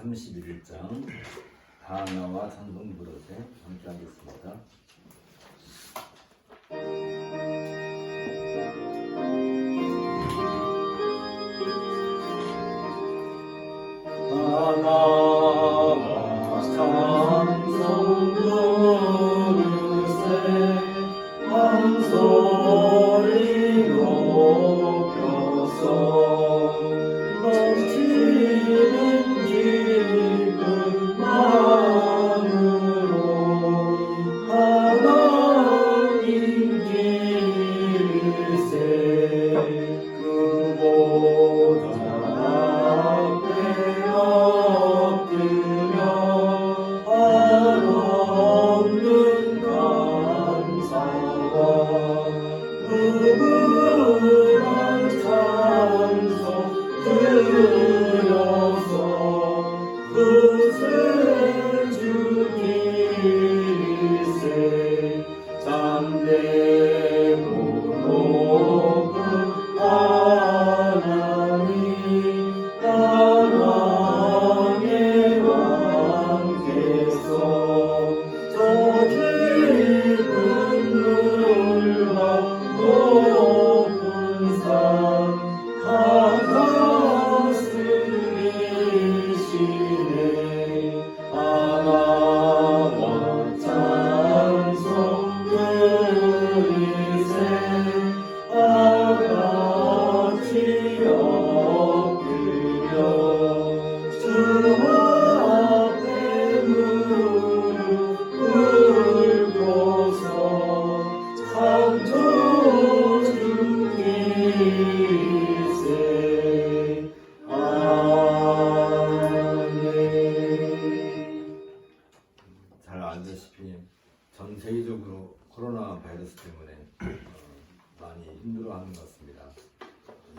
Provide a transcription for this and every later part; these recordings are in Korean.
31장 다나와 찬송 부르세 함께 하겠습니다. 다나와 찬송 부르세 한 소리 높여서 넘치는 기쁨 마음으로 하나님 길세 그보다 앞에 엎드려 한없는 감사와 무궁한 찬송 들려서 구세주 길세 잠대고 높은 하나님 나라의 왕께서 저 깊은 물과 높은 산 다스리시네 하나와 찬송 드리세 다같이 엎드려 주 앞에 무릎 꿇고서 창조주길세 아멘. 잘 알다시피 전 세계적으로 코로나 바이러스 때문에 많이 힘들어하는 것 같습니다.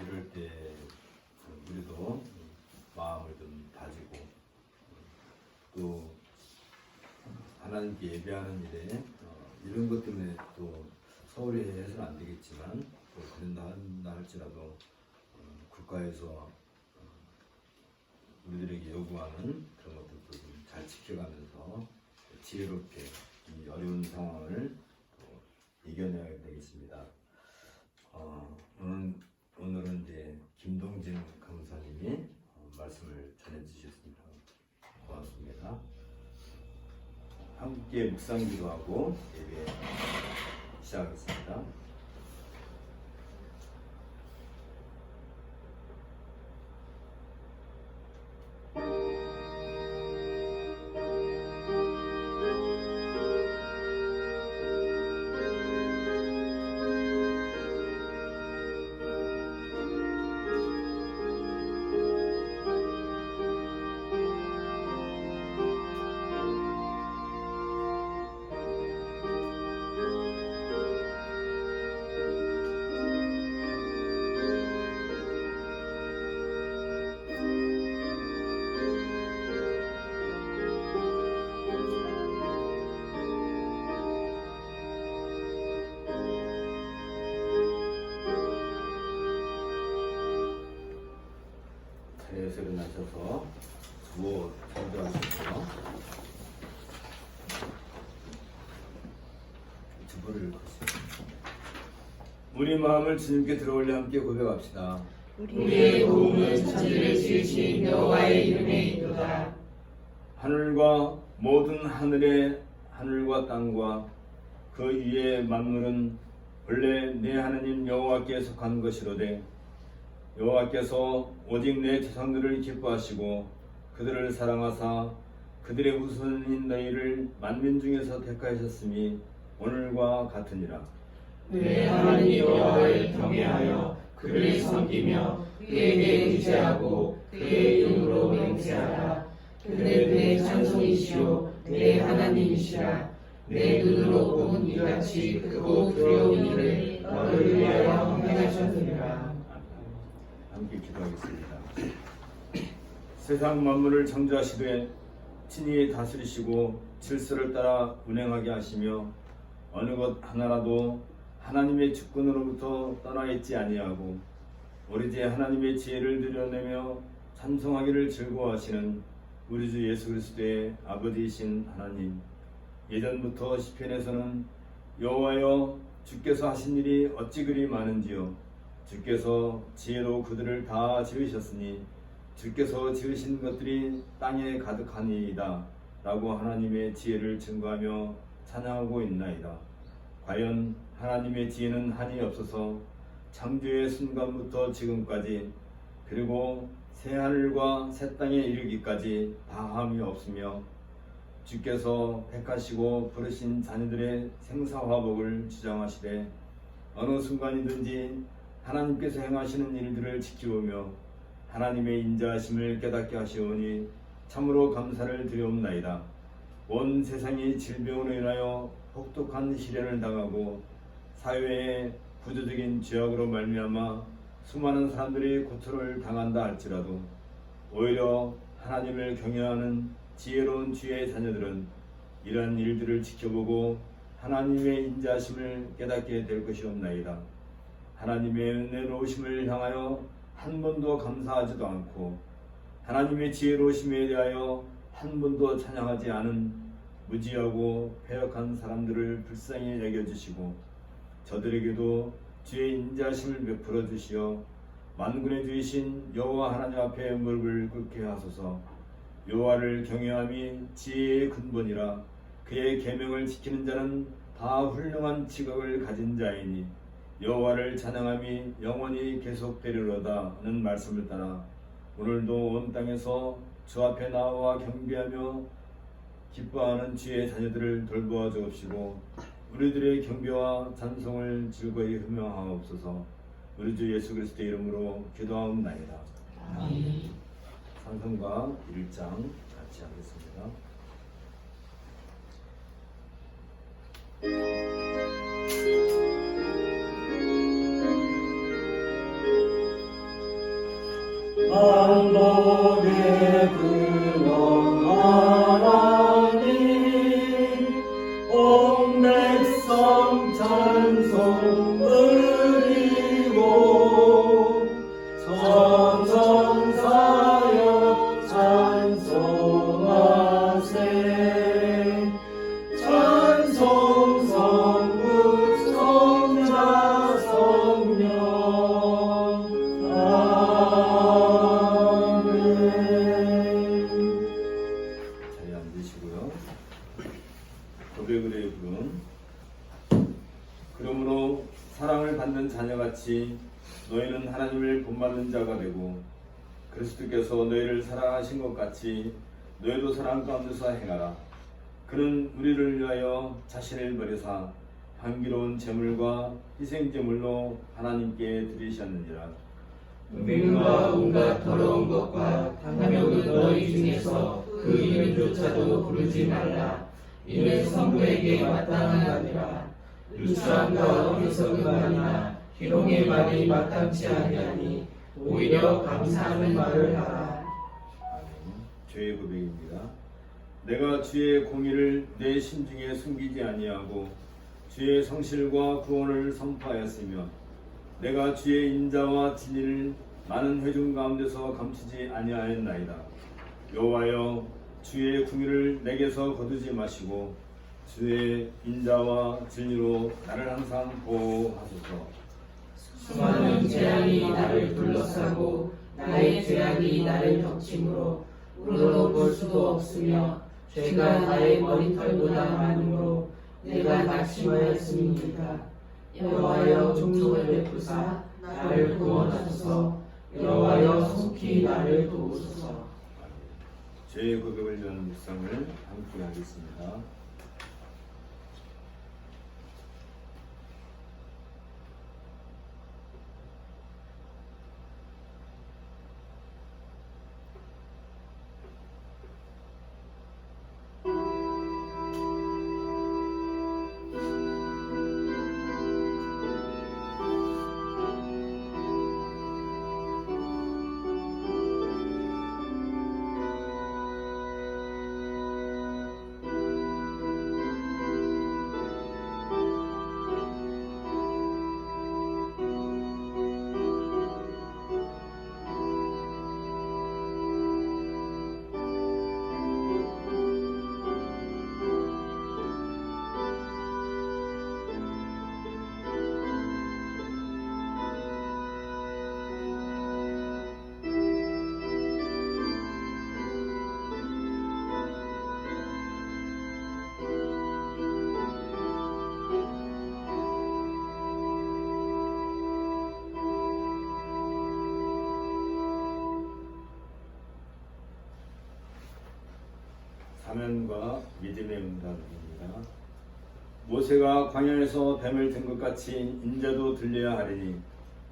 이럴 때 우리도 마음을 좀 다지고 또 하나님께 예배하는 일에 이런 것 때문에 또 서울에 해서는 안 되겠지만 또 그런다 한다 할지라도 국가에서 우리들에게 요구하는 그런 것들도 좀 잘 지켜가면서 지혜롭게 이 어려운 상황을 이겨내야 되겠습니다. 오늘은 이제 김동진 강사님이 말씀을 전해주셨습니다. 고맙습니다. 함께 묵상기도하고 예배 시작하겠습니다. 자리에서 일어나셔서 주어 전도하시고요. 주보를 읽으시죠. 우리 마음을 주님께 들어올려 함께 고백합시다. 우리의 도움은 천지를 지으신 여호와의 이름에 있도다. 하늘과 모든 하늘과 땅과 그 위의 만물은 본래 내 하나님 여호와께 속한 것이로되 여호와께서 오직 내 조상들을 기뻐하시고 그들을 사랑하사 그들의 후손인 너희를 만민 중에서 택하셨음이 오늘과 같으니라. 내 하나님 여호와를 경외하여 그를 섬기며 그에게 의지하고 그의 이름으로 맹세하라. 그는 내 찬송이시오 내 하나님이시라. 내 눈으로 본 이같이 크고 두려운 일을 너를 위하여 행하셨느니라. 함께 기도하겠습니다. 세상 만물을 창조하시되 친히 다스리시고 질서를 따라 운행하게 하시며 어느 것 하나라도 하나님의 주권으로부터 떠나 있지 아니하고 오로지 하나님의 지혜를 드러내며 찬송하기를 즐거워하시는 우리 주 예수 그리스도의 아버지이신 하나님, 예전부터 시편에서는 여호와여 주께서 하신 일이 어찌 그리 많은지요. 주께서 지혜로 그들을 다 지으셨으니 주께서 지으신 것들이 땅에 가득하니이다 라고 하나님의 지혜를 증거하며 찬양하고 있나이다. 과연 하나님의 지혜는 한이 없어서 창조의 순간부터 지금까지 그리고 새하늘과 새 땅에 이르기까지 다함이 없으며 주께서 택하시고 부르신 자녀들의 생사화복을 주장하시되 어느 순간이든지 하나님께서 행하시는 일들을 지키오며 하나님의 인자하심을 깨닫게 하시오니 참으로 감사를 드리옵나이다. 온 세상이 질병으로 인하여 혹독한 시련을 당하고 사회의 구조적인 죄악으로 말미암아 수많은 사람들이 고초를 당한다 할지라도 오히려 하나님을 경외하는 지혜로운 주의 자녀들은 이러한 일들을 지켜보고 하나님의 인자하심을 깨닫게 될 것이옵나이다. 하나님의 은혜로우심을 향하여 한 번도 감사하지도 않고 하나님의 지혜로우심에 대하여 한 번도 찬양하지 않은 무지하고 패역한 사람들을 불쌍히 여겨주시고 저들에게도 주의 인자하심을 베풀어 주시어 만군의 주이신 여호와 하나님 앞에 무릎을 꿇게 하소서. 여호와를 경외함이 지혜의 근본이라 그의 계명을 지키는 자는 다 훌륭한 지각을 가진 자이니 여호와를 찬양함이 영원히 계속되리로다는 말씀을 따라 오늘도 온 땅에서 주 앞에 나와 경배하며 기뻐하는 주의 자녀들을 돌보아 주옵시고 우리들의 경배와 찬송을 즐거이 흠명하옵소서. 우리 주 예수 그리스도의 이름으로 기도하옵나이다. 아멘. 찬송가 1장 같이 하겠습니다. 만복의 근원 하나님 온 백성 찬송 드리고 천천사역 찬송하세. 찬송 성부 성자 성령 자리에 앉으시고요. 고백을 해 부른 그러므로 사랑을 받는 자녀같이 너희는 하나님을 본받는 자가 되고 그리스도께서 너희를 사랑하신 것 같이 너희도 사랑 가운데서 행하라. 그는 우리를 위하여 자신을 버리사 향기로운 제물과 희생제물로 하나님께 드리셨느니라. 음행과 온갖 더러운 것과 탐욕은 너희 중에서 그 이름조차도 부르지 말라. 이는 성도에게 마땅한 말이라. 유추함과 어리석은 말이나 희롱의 말이 마땅치 아니하니 오히려 감사하는 말을 하라. 죄의 고백입니다. 내가 주의 공의를 내 심중에 숨기지 아니하고 주의 성실과 구원을 선포하였으며 내가 주의 인자와 진리를 많은 회중 가운데서 감추지 아니하였나이다. 여호와여 주의 궁의를 내게서 거두지 마시고 주의 인자와 진리로 나를 항상 보호하소서. 수많은 재앙이 나를 둘러싸고 나의 죄악이 나를 덮치므로 우러러볼 수도 없으며 죄가 나의 머리털보다 많으므로 내가 낙심하였음이니이다. 여호와여 종종을 베푸사 나를 구원하소서. 여호와여 속히 나를 도우소서. 죄의 고백을 위한 묵상을 함께 하겠습니다. 사면과 믿음의 응답입니다. 모세가 광야에서 뱀을 든 것 같이 인자도 들려야 하리니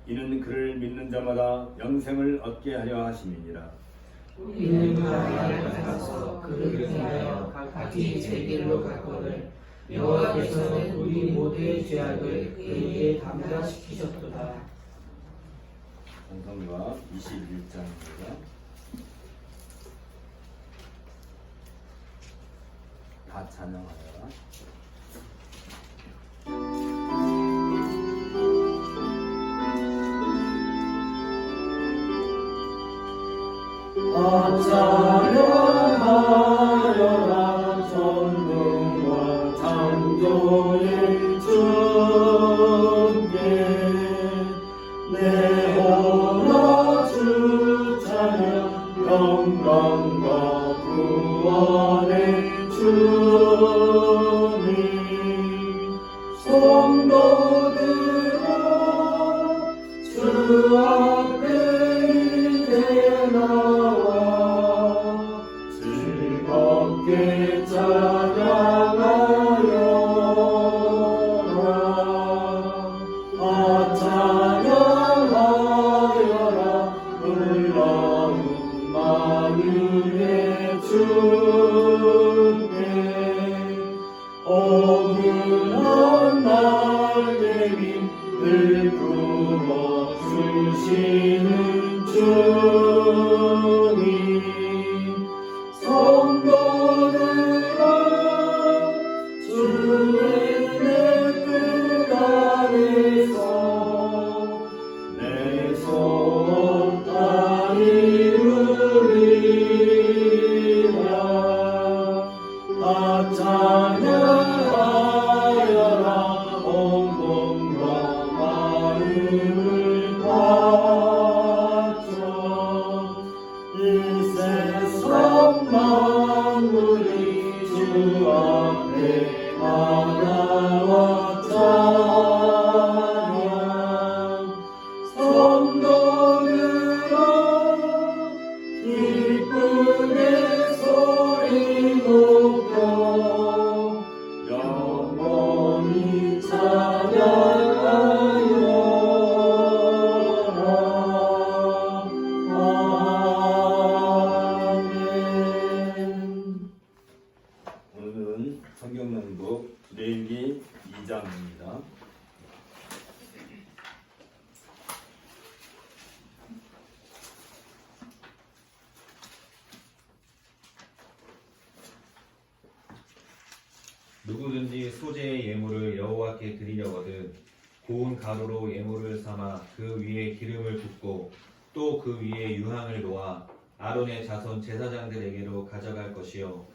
이는 그를 믿는 자마다 영생을 얻게 하려 하심이니라. 우리는 광야에 가서 그를 향하여 각기 제 길로 갔거늘 여호와께서는 우리 모두의 죄악을 그에게 담당시키셨도다. 찬송가 21장입니다. 다 찬양하여라. 찬양하여라 전능과 창조의 주께 내 홀로 주 찬양 영광과 구원의 주님 성도들아 주 앞에 이제 나와 즐겁게 찬양하여라 찬양하여라 놀라운 만유의 주께 어긋난 나의 힘을 부어주시는 주님 성도들아 주의 내 뜻 안에서 내 소원 다 이루리라 다 찬양하여라 온 몸과 마음을 바쳐 이 세상 만물이 주 앞에 하나와 찬양 성도들아 기쁘게 소리 높여 영원히 찬양하여라 아멘. 오늘은 성경 낭독 레위기 2장입니다. 누구든지 소재의 예물을 여호와께 드리려거든 고운 가루로 예물을 삼아 그 위에 기름을 붓고 또 그 위에 유향을 놓아 아론의 자손 제사장들에게로 가져갈 것이요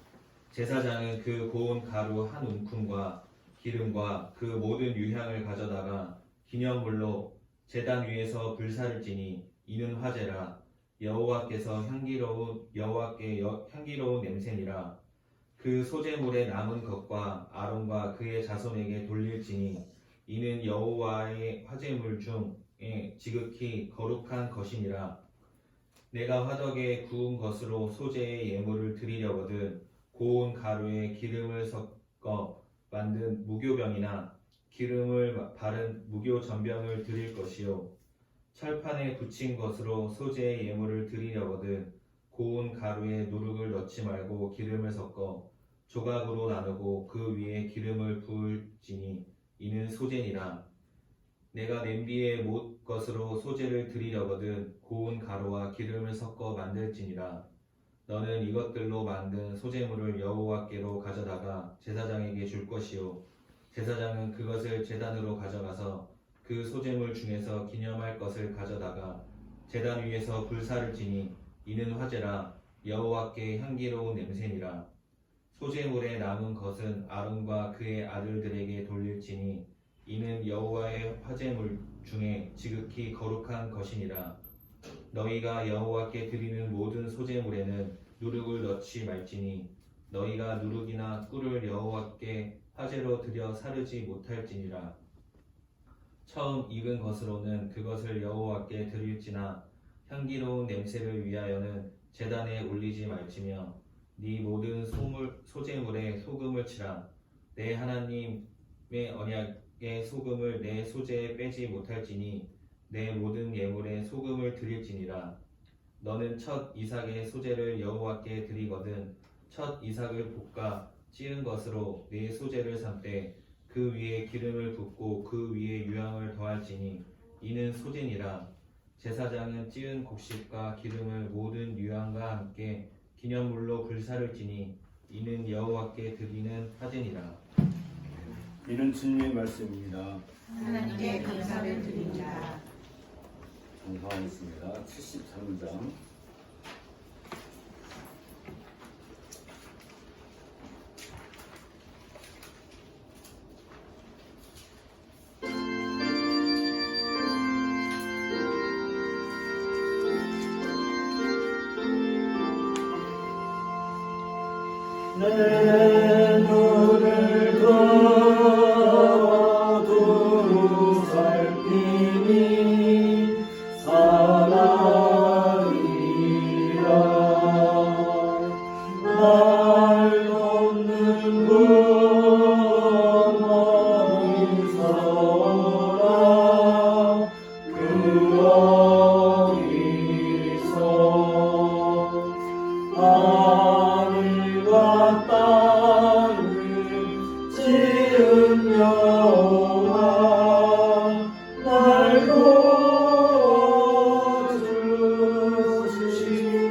제사장은 그 고운 가루 한 움큼과 기름과 그 모든 유향을 가져다가 기념물로 제단 위에서 불사를 지니 이는 화제라 여호와께서 향기로운 냄새니라. 그 소재물의 남은 것과 아론과 그의 자손에게 돌릴지니 이는 여호와의 화제물 중에 지극히 거룩한 것이니라. 내가 화덕에 구운 것으로 소재의 예물을 드리려거든 고운 가루에 기름을 섞어 만든 무교병이나 기름을 바른 무교전병을 드릴 것이요 철판에 붙인 것으로 소재의 예물을 드리려거든 고운 가루에 누룩을 넣지 말고 기름을 섞어 조각으로 나누고 그 위에 기름을 부을지니 이는 소재니라. 내가 냄비에 못 것으로 소재를 드리려거든 고운 가루와 기름을 섞어 만들지니라. 너는 이것들로 만든 소재물을 여호와께로 가져다가 제사장에게 줄 것이요 제사장은 그것을 제단으로 가져가서 그 소재물 중에서 기념할 것을 가져다가 제단 위에서 불사를 지니 이는 화제라 여호와께 향기로운 냄새니라. 소재물에 남은 것은 아론과 그의 아들들에게 돌릴지니 이는 여호와의 화제물 중에 지극히 거룩한 것이니라. 너희가 여호와께 드리는 모든 소재물에는 누룩을 넣지 말지니 너희가 누룩이나 꿀을 여호와께 화제로 드려 사르지 못할지니라. 처음 익은 것으로는 그것을 여호와께 드릴지나 향기로운 냄새를 위하여는 제단에 올리지 말지며 네 모든 소재물에 소금을 치라. 내 하나님의 언약의 소금을 내 소재에 빼지 못할지니 내 모든 예물에 소금을 드릴지니라. 너는 첫 이삭의 소재를 여호와께 드리거든 첫 이삭을 볶아 찌은 것으로 네 소재를 삼되 그 위에 기름을 붓고 그 위에 유향을 더할지니 이는 소재니라. 제사장은 찌은 곡식과 기름을 모든 유향과 함께 기념물로 불사를지니 이는 여호와께 드리는 화제니라. 이는 주님의 말씀입니다. 하나님께 감사를 드립니다. 감사하겠습니다. 73장. 내 눈을 들어 두루 살피니 살아리라. 날 돕는 분 어디서라 그 어디서 하늘과 땅을 지은 여호와 날 도와주시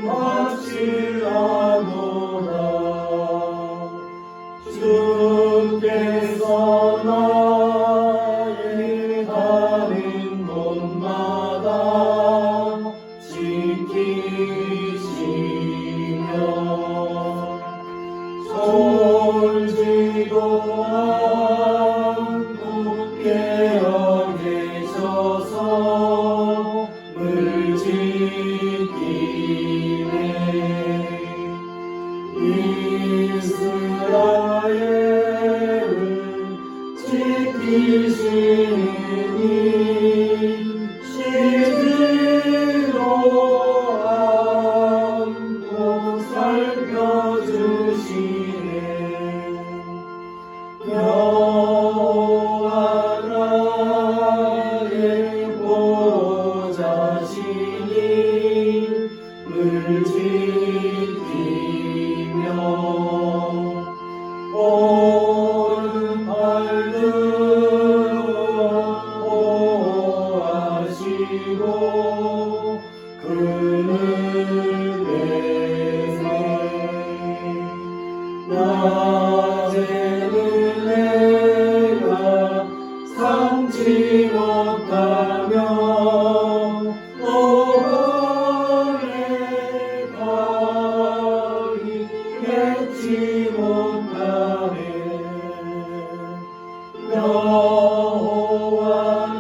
확실하노라. 주께서 나의 가는 곳마다 지키시며 졸지도 않고 깨어 계셔서 물 지키네. 이스라엘을 지키시니 쉬지도 않고 살펴주시네. 여호와 나의 보호자시니 물 지키며 오른팔들로 보호하시고 그늘 내세 낮에는 내가 삼지 못하며 오밤에 달이 맺지 못하네. 여호와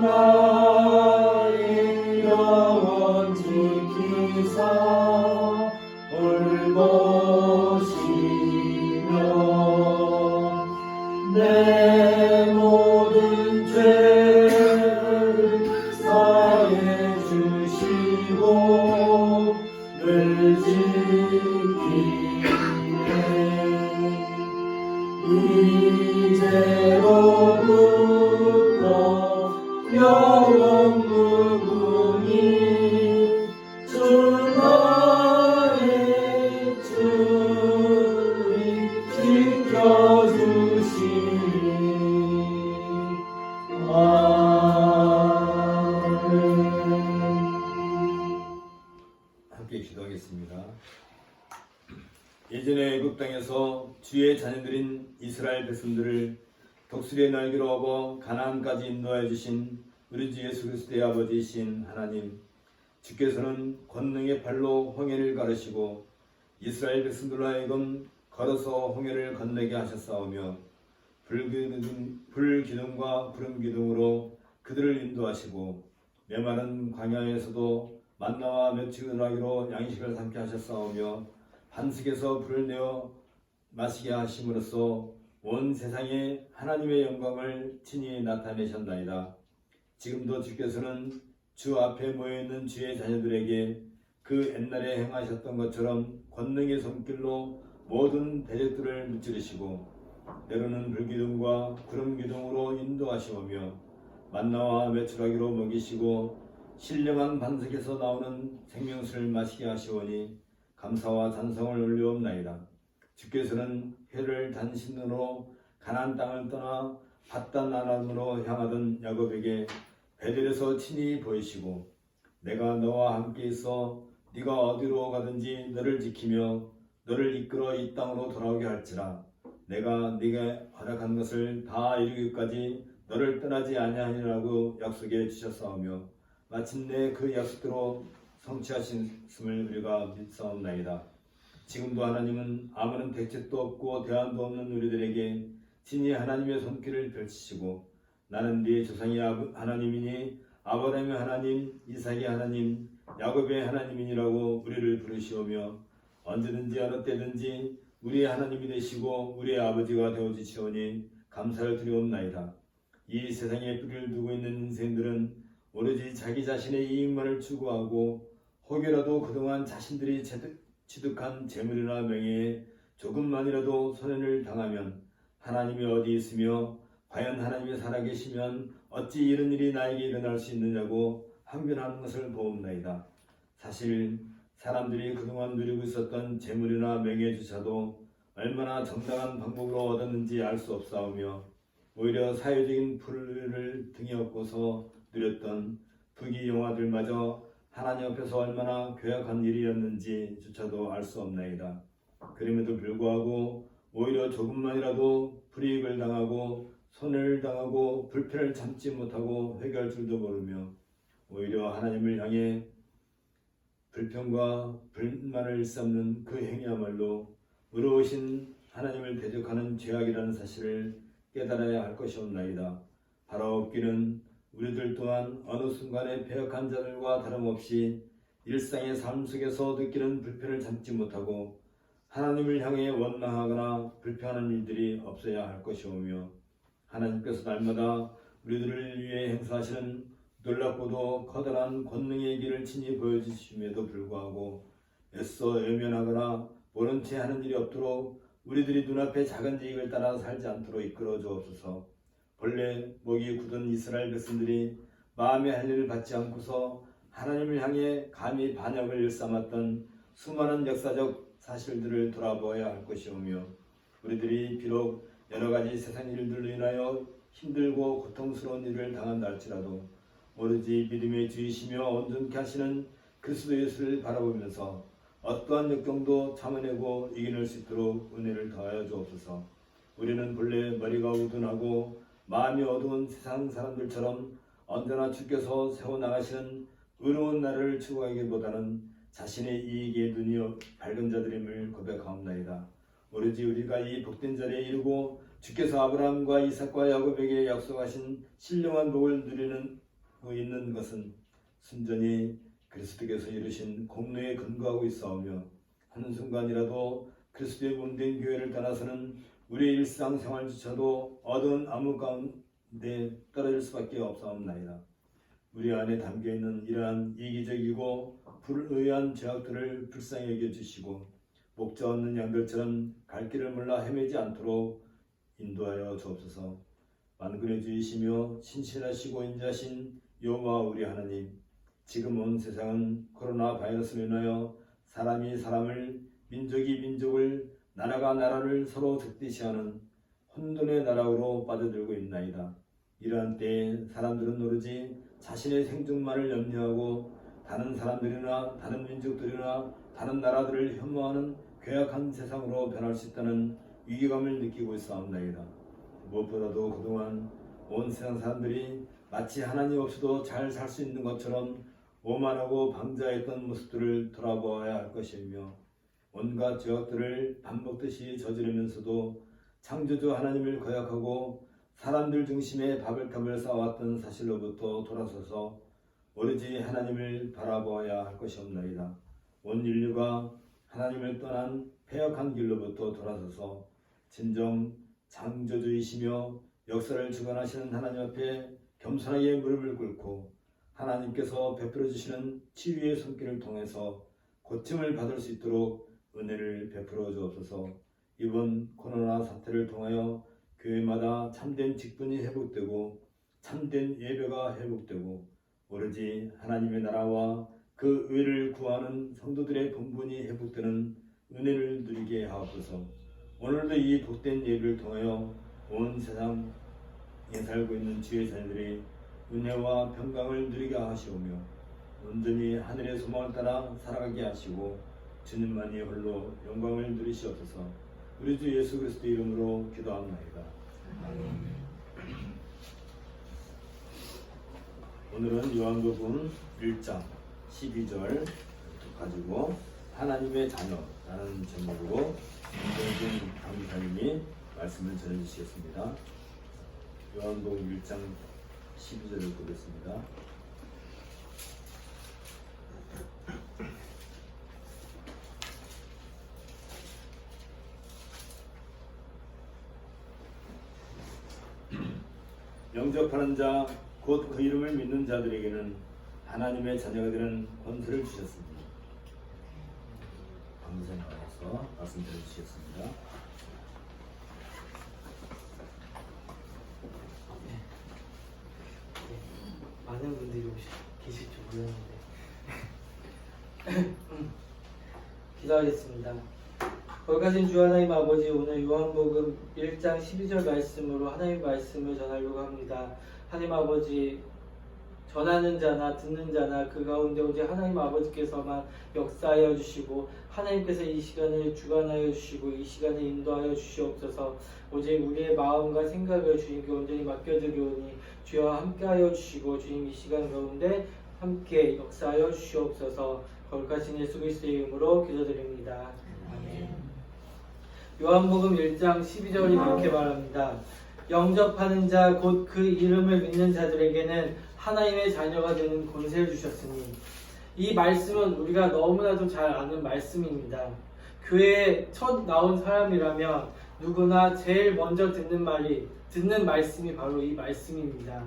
나의 영혼 지키사 돌보시며 내 모든 죄를 사해 주시고 늘 지키네. 이제로부터 영원 무궁히 주 나의 주님 지켜주시니 아멘. 함께 기도하겠습니다. 예전에 애굽 땅에서 주의 자녀들인 이스라엘 백성들을 독수리의 날개로 업어 가나안까지 인도하여 주신 우리 주 예수 그리스도의 아버지이신 하나님, 주께서는 권능의 발로 홍해를 가르시고 이스라엘 백성들로 하여금 걸어서 홍해를 건너게 하셨사오며 불기둥과 구름기둥으로 그들을 인도하시고 메마른 광야에서도 만나와 멸치그라기로 양식을 삼게 하셨사오며 반석에서 불을 내어 마시게 하심으로써 온 세상에 하나님의 영광을 친히 나타내셨나이다. 지금도 주께서는 주 앞에 모여있는 주의 자녀들에게 그 옛날에 행하셨던 것처럼 권능의 손길로 모든 대적들을 무찌르시고 때로는 불기둥과 구름기둥으로 인도하시오며 만나와 메추라기로 먹이시고 신령한 반석에서 나오는 생명수를 마시게 하시오니 감사와 찬송을 올리옵나이다. 주께서는 회를 단신으로 가나안 땅을 떠나 밧단 아람으로 향하던 야곱에게 베델에서 친히 보이시고 내가 너와 함께 있어 네가 어디로 가든지 너를 지키며 너를 이끌어 이 땅으로 돌아오게 할지라. 내가 네게 허락한 것을 다 이루기까지 너를 떠나지 아니하니라고 약속해 주셨사오며 마침내 그 약속대로 성취하셨음을 우리가 믿사옵나이다. 지금도 하나님은 아무런 대책도 없고 대안도 없는 우리들에게 친히 하나님의 손길을 펼치시고 나는 네 조상의 하나님이니 아브라함의 하나님, 이삭의 하나님, 야곱의 하나님이니라고 우리를 부르시오며 언제든지 어느 때든지 우리의 하나님이 되시고 우리의 아버지가 되어주시오니 감사를 드리옵나이다. 이 세상에 뿌리를 두고 있는 인생들은 오로지 자기 자신의 이익만을 추구하고 혹여라도 그동안 자신들이 취득한 재물이나 명예에 조금만이라도 손해를 당하면 하나님이 어디 있으며 과연 하나님이 살아계시면 어찌 이런 일이 나에게 일어날 수 있느냐고 항변하는 것을 보옵나이다. 사실 사람들이 그동안 누리고 있었던 재물이나 명예조차도 얼마나 정당한 방법으로 얻었는지 알 수 없사오며 오히려 사회적인 불을 등에 업고서 누렸던 부귀영화들마저 하나님 앞에서 얼마나 괴악한 일이었는지조차도 알 수 없나이다. 그럼에도 불구하고 오히려 조금만이라도 불이익을 당하고 손해를 당하고 불편을 참지 못하고 회개할 줄도 모르며 오히려 하나님을 향해 불평과 불만을 일삼는 그 행위야말로 의로우신 하나님을 대적하는 죄악이라는 사실을 깨달아야 할 것이옵나이다. 바라옵기는 우리들 또한 어느 순간에 패역한 자들과 다름없이 일상의 삶 속에서 느끼는 불편을 참지 못하고 하나님을 향해 원망하거나 불평하는 일들이 없어야 할 것이오며 하나님께서 날마다 우리들을 위해 행사하시는 놀랍고도 커다란 권능의 길을 친히 보여주심에도 불구하고 애써 외면하거나 모른 채 하는 일이 없도록 우리들이 눈앞에 작은 이익을 따라 살지 않도록 이끌어 주옵소서. 본래 목이 굳은 이스라엘 백성들이 마음에 할 일을 받지 않고서 하나님을 향해 감히 반역을 일삼았던 수많은 역사적 사실들을 돌아보아야 할 것이오며 우리들이 비록 여러 가지 세상 일들로 인하여 힘들고 고통스러운 일을 당한다 할지라도 오로지 믿음의 주이시며 온전케 하시는 그리스도 예수를 바라보면서 어떠한 역경도 참아내고 이겨낼 수 있도록 은혜를 더하여 주옵소서. 우리는 본래 머리가 우둔하고 마음이 어두운 세상 사람들처럼 언제나 주께서 세워나가시는 의로운 날을 추구하기보다는 자신의 이익에 눈이 밝은 자들임을 고백하옵나이다. 오로지 우리가 이 복된 자리에 이르고 주께서 아브라함과 이삭과 야곱에게 약속하신 신령한 복을 누리는 있는 것은 순전히 그리스도께서 이루신 공로에 근거하고 있사오며 한순간이라도 그리스도의 몸된 교회를 떠나서는 우리의 일상생활조차도 어두운 암흑 가운데 떨어질 수밖에 없사옵나이다. 우리 안에 담겨있는 이러한 이기적이고 불의한 죄악들을 불쌍히 여겨주시고 목자 없는 양들처럼 갈 길을 몰라 헤매지 않도록 인도하여 주옵소서. 만군의 주이시며 신실하시고 인자신 여호와 우리 하나님, 지금 온 세상은 코로나 바이러스로 인하여 사람이 사람을, 민족이 민족을, 나라가 나라를 서로 적대시하는 혼돈의 나라로 빠져들고 있나이다. 이러한 때에 사람들은 오로지 자신의 생존만을 염려하고 다른 사람들이나 다른 민족들이나 다른 나라들을 혐오하는 괴악한 세상으로 변할 수 있다는 위기감을 느끼고 있사옵나이다. 무엇보다도 그동안 온 세상 사람들이 마치 하나님 없이도 잘 살 수 있는 것처럼 오만하고 방자했던 모습들을 돌아보아야 할 것이며 온갖 죄악들을 반복듯이 저지르면서도 창조주 하나님을 거역하고 사람들 중심의 바벨탑을 쌓아왔던 사실로부터 돌아서서 오로지 하나님을 바라보아야 할 것이옵나이다. 온 인류가 하나님을 떠난 패역한 길로부터 돌아서서 진정 창조주이시며 역사를 주관하시는 하나님 앞에 겸손하게 무릎을 꿇고 하나님께서 베풀어 주시는 치유의 손길을 통해서 고침을 받을 수 있도록 은혜를 베풀어 주옵소서. 이번 코로나 사태를 통하여 교회마다 참된 직분이 회복되고 참된 예배가 회복되고 오로지 하나님의 나라와 그 의를 구하는 성도들의 본분이 회복되는 은혜를 누리게 하옵소서. 오늘도 이 복된 예배를 통하여 온 세상에 살고 있는 주의 자녀들이 은혜와 평강을 누리게 하시오며 온전히 하늘의 소망을 따라 살아가게 하시고 주님만이 홀로 영광을 누리시옵소서. 우리 주 예수 그리스도 이름으로 기도합니다. 오늘은 요한복음 1장 12절 가지고 하나님의 자녀라는 제목으로 김동진 강사님이 말씀을 전해주시겠습니다. 요한복음 1장 12절을 보겠습니다. 영접하는 자 곧 그 이름을 믿는 자들에게는 하나님의 자녀가 되는 권세를 주셨습니다. 강사님 나와서 말씀 드려주시겠습니다. 많은 분들이 계실 줄 몰랐는데 기도하겠습니다. 거룩하신 주 하나님 아버지, 오늘 요한복음 1장 12절 말씀으로 하나님의 말씀을 전하려고 합니다. 하나님 아버지, 전하는 자나 듣는 자나 그 가운데 오직 하나님 아버지께서만 역사하여 주시고 하나님께서 이 시간을 주관하여 주시고 이 시간을 인도하여 주시옵소서. 오직 우리의 마음과 생각을 주님께 온전히 맡겨드리오니 주여 함께하여 주시고 주님 이 시간 가운데 함께 역사하여 주시옵소서. 거룩하신 예수 그리스도의 이름으로 기도드립니다. 아멘. 요한복음 1장 12절이 이렇게 말합니다. 영접하는 자 곧 그 이름을 믿는 자들에게는 하나님의 자녀가 되는 권세를 주셨으니, 이 말씀은 우리가 너무나도 잘 아는 말씀입니다. 교회에 첫 나온 사람이라면 누구나 제일 먼저 듣는 말씀이 바로 이 말씀입니다.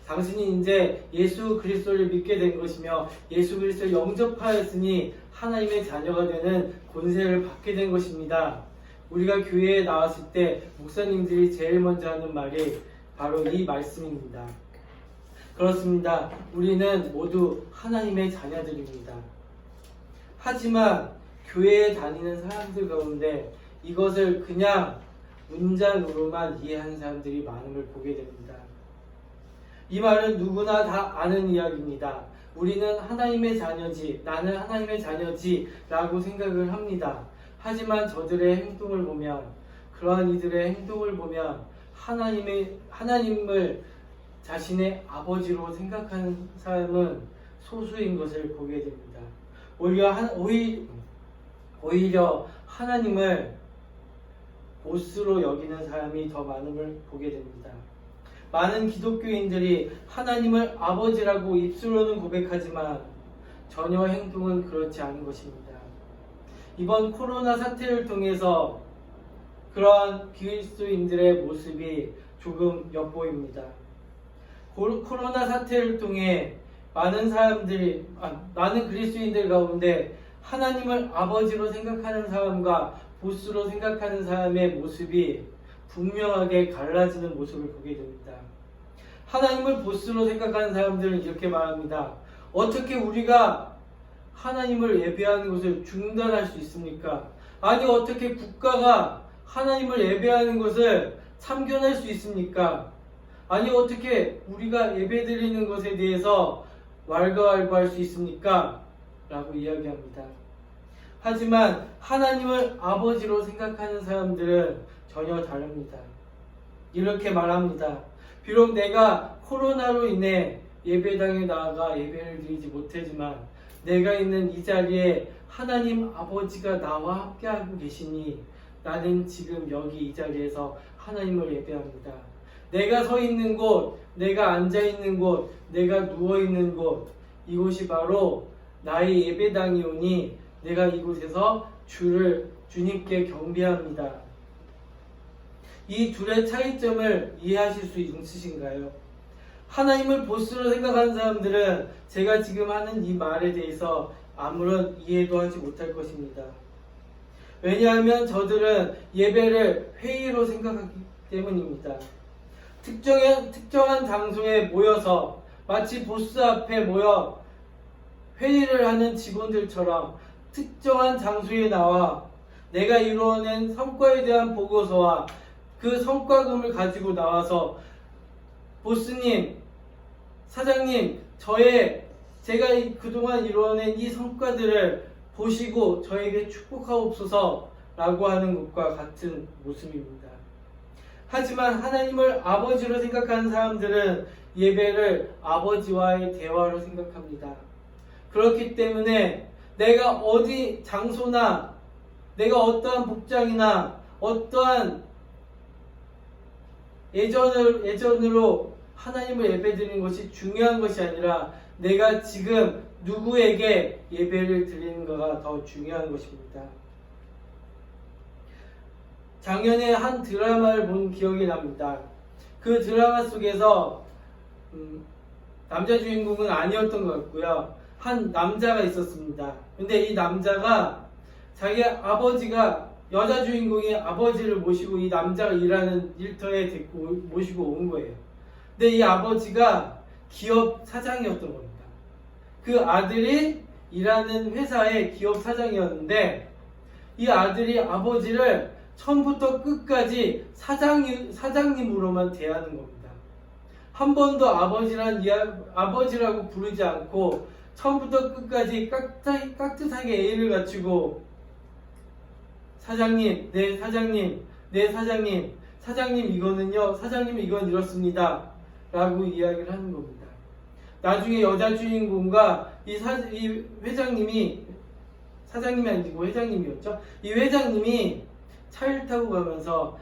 당신이 이제 예수 그리스도를 믿게 된 것이며 예수 그리스도를 영접하였으니 하나님의 자녀가 되는 권세를 받게 된 것입니다. 우리가 교회에 나왔을 때 목사님들이 제일 먼저 하는 말이 바로 이 말씀입니다. 그렇습니다. 우리는 모두 하나님의 자녀들입니다. 하지만 교회에 다니는 사람들 가운데 이것을 그냥 문장으로만 이해하는 사람들이 많음을 보게 됩니다. 이 말은 누구나 다 아는 이야기입니다. 우리는 하나님의 자녀지, 나는 하나님의 자녀지 라고 생각을 합니다. 하지만 저들의 행동을 보면, 그러한 이들의 행동을 보면 하나님을 자신의 아버지로 생각하는 사람은 소수인 것을 보게 됩니다. 오히려 하나님을 보스로 여기는 사람이 더 많음을 보게 됩니다. 많은 기독교인들이 하나님을 아버지라고 입술로는 고백하지만 전혀 행동은 그렇지 않은 것입니다. 이번 코로나 사태를 통해서 그러한 그리스도인들의 모습이 조금 엿보입니다. 코로나 사태를 통해 많은 그리스도인들 가운데 하나님을 아버지로 생각하는 사람과 보스로 생각하는 사람의 모습이 분명하게 갈라지는 모습을 보게 됩니다. 하나님을 보스로 생각하는 사람들은 이렇게 말합니다. 어떻게 우리가 하나님을 예배하는 것을 중단할 수 있습니까? 아니, 어떻게 국가가 하나님을 예배하는 것을 참견할 수 있습니까? 아니, 어떻게 우리가 예배드리는 것에 대해서 왈가왈부할 수 있습니까? 라고 이야기합니다. 하지만 하나님을 아버지로 생각하는 사람들은 전혀 다릅니다. 이렇게 말합니다. 비록 내가 코로나로 인해 예배당에 나아가 예배를 드리지 못하지만 내가 있는 이 자리에 하나님 아버지가 나와 함께하고 계시니 나는 지금 여기 이 자리에서 하나님을 예배합니다. 내가 서 있는 곳, 내가 앉아 있는 곳, 내가 누워 있는 곳, 이곳이 바로 나의 예배당이오니 내가 이곳에서 주님께 경배합니다. 이 둘의 차이점을 이해하실 수 있으신가요? 하나님을 보스로 생각하는 사람들은 제가 지금 하는 이 말에 대해서 아무런 이해도 하지 못할 것입니다. 왜냐하면 저들은 예배를 회의로 생각하기 때문입니다. 특정한 장소에 모여서 마치 보스 앞에 모여 회의를 하는 직원들처럼 특정한 장소에 나와 내가 이루어낸 성과에 대한 보고서와 그 성과금을 가지고 나와서 보스님, 사장님, 제가 그동안 이루어낸 이 성과들을 보시고 저에게 축복하옵소서 라고 하는 것과 같은 모습입니다. 하지만 하나님을 아버지로 생각하는 사람들은 예배를 아버지와의 대화로 생각합니다. 그렇기 때문에 내가 어디 장소나 내가 어떠한 복장이나 어떠한 예전으로 하나님을 예배드리는 것이 중요한 것이 아니라 내가 지금 누구에게 예배를 드리는가가 더 중요한 것입니다. 작년에 한 드라마를 본 기억이 납니다. 그 드라마 속에서 남자 주인공은 아니었던 것 같고요. 한 남자가 있었습니다. 근데 이 남자가 자기 아버지가 여자 주인공이 아버지를 모시고 이 남자가 일하는 일터에 모시고 온 거예요. 근데 이 아버지가 기업 사장이었던 겁니다. 그 아들이 일하는 회사의 기업 사장이었는데 이 아들이 아버지를 처음부터 끝까지 사장님으로만 대하는 겁니다. 한 번도 아버지라고 부르지 않고 처음부터 끝까지 깍듯하게 예의를 갖추고 사장님, 네 사장님, 네 사장님, 사장님 이거는요, 사장님 이건 이렇습니다 라고 이야기를 하는 겁니다. 나중에 여자 주인공과 이 회장님이, 사장님이 아니고 회장님이었죠. 이 회장님이 차를 타고 가면서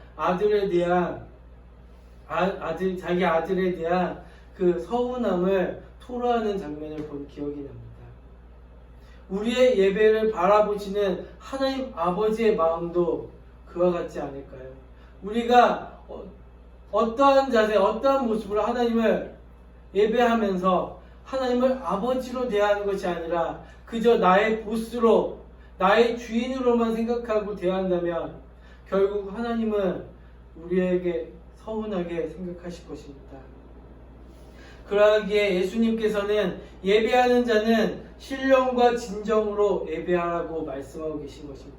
자기 아들에 대한 그 서운함을 토로하는 장면을 본 기억이 납니다. 우리의 예배를 바라보시는 하나님 아버지의 마음도 그와 같지 않을까요? 우리가 어떠한 자세, 어떠한 모습으로 하나님을 예배하면서 하나님을 아버지로 대하는 것이 아니라 그저 나의 보스로, 나의 주인으로만 생각하고 대한다면 결국 하나님은 우리에게 서운하게 생각하실 것입니다. 그러기에 예수님께서는 예배하는 자는 신령과 진정으로 예배하라고 말씀하고 계신 것입니다.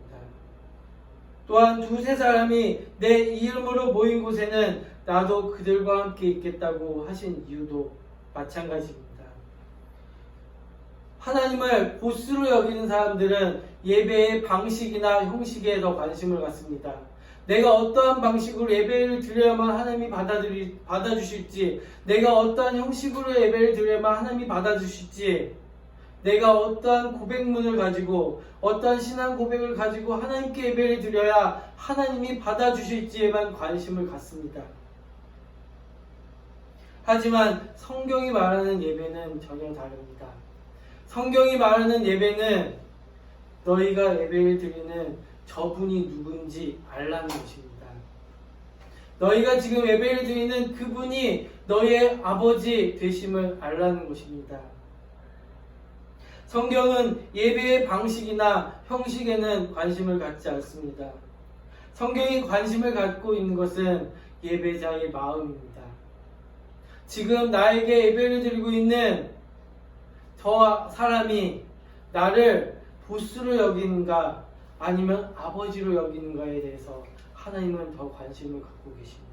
또한 두세 사람이 내 이름으로 모인 곳에는 나도 그들과 함께 있겠다고 하신 이유도 마찬가지입니다. 하나님을 보스로 여기는 사람들은 예배의 방식이나 형식에 더 관심을 갖습니다. 내가 어떠한 방식으로 예배를 드려야만 하나님이 받아주실지, 내가 어떠한 형식으로 예배를 드려야만 하나님이 받아주실지, 내가 어떠한 고백문을 가지고 어떠한 신앙 고백을 가지고 하나님께 예배를 드려야 하나님이 받아주실지에만 관심을 갖습니다. 하지만 성경이 말하는 예배는 전혀 다릅니다. 성경이 말하는 예배는 너희가 예배를 드리는 저분이 누군지 알라는 것입니다. 너희가 지금 예배를 드리는 그분이 너희의 아버지 되심을 알라는 것입니다. 성경은 예배의 방식이나 형식에는 관심을 갖지 않습니다. 성경이 관심을 갖고 있는 것은 예배자의 마음입니다. 지금 나에게 예배를 드리고 있는 저 사람이 나를 보스로 여기는가 아니면 아버지로 여기는가에 대해서 하나님은 더 관심을 갖고 계십니다.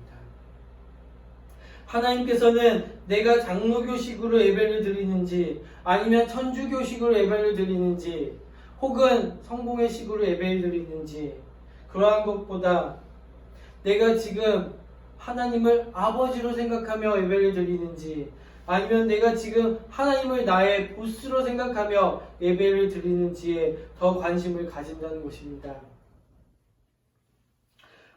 하나님께서는 내가 장로교식으로 예배를 드리는지 아니면 천주교식으로 예배를 드리는지 혹은 성공회식으로 예배를 드리는지 그러한 것보다 내가 지금 하나님을 아버지로 생각하며 예배를 드리는지 아니면 내가 지금 하나님을 나의 보스로 생각하며 예배를 드리는지에 더 관심을 가진다는 것입니다.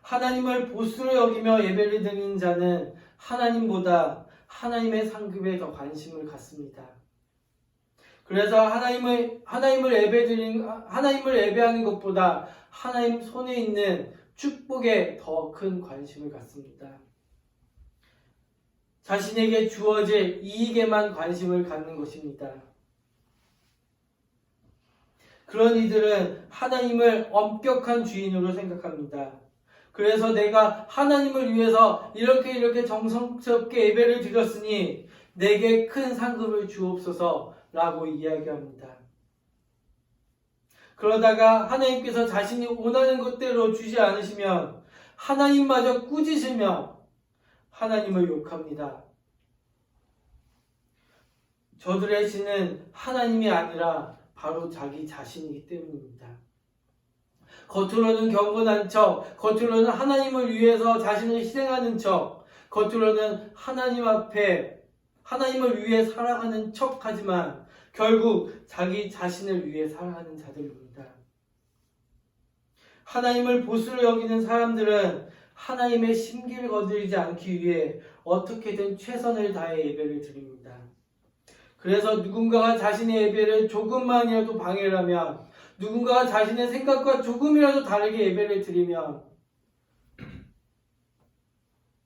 하나님을 보스로 여기며 예배를 드리는 자는 하나님보다 하나님의 상급에 더 관심을 갖습니다. 그래서 하나님을 예배하는 것보다 하나님 손에 있는 축복에 더 큰 관심을 갖습니다. 자신에게 주어질 이익에만 관심을 갖는 것입니다. 그런 이들은 하나님을 엄격한 주인으로 생각합니다. 그래서 내가 하나님을 위해서 이렇게 정성스럽게 예배를 드렸으니 내게 큰 상급을 주옵소서라고 이야기합니다. 그러다가 하나님께서 자신이 원하는 것대로 주지 않으시면 하나님마저 꾸짖으며 하나님을 욕합니다. 저들의 신은 하나님이 아니라 바로 자기 자신이기 때문입니다. 겉으로는 경건한 척, 겉으로는 하나님을 위해서 자신을 희생하는 척, 겉으로는 하나님 앞에 하나님을 위해 살아가는 척하지만 결국 자기 자신을 위해 살아가는 자들입니다. 하나님을 보수로 여기는 사람들은 하나님의 심기를 거두지 않기 위해 어떻게든 최선을 다해 예배를 드립니다. 그래서 누군가가 자신의 예배를 조금만이라도 방해를 하면, 누군가가 자신의 생각과 조금이라도 다르게 예배를 드리면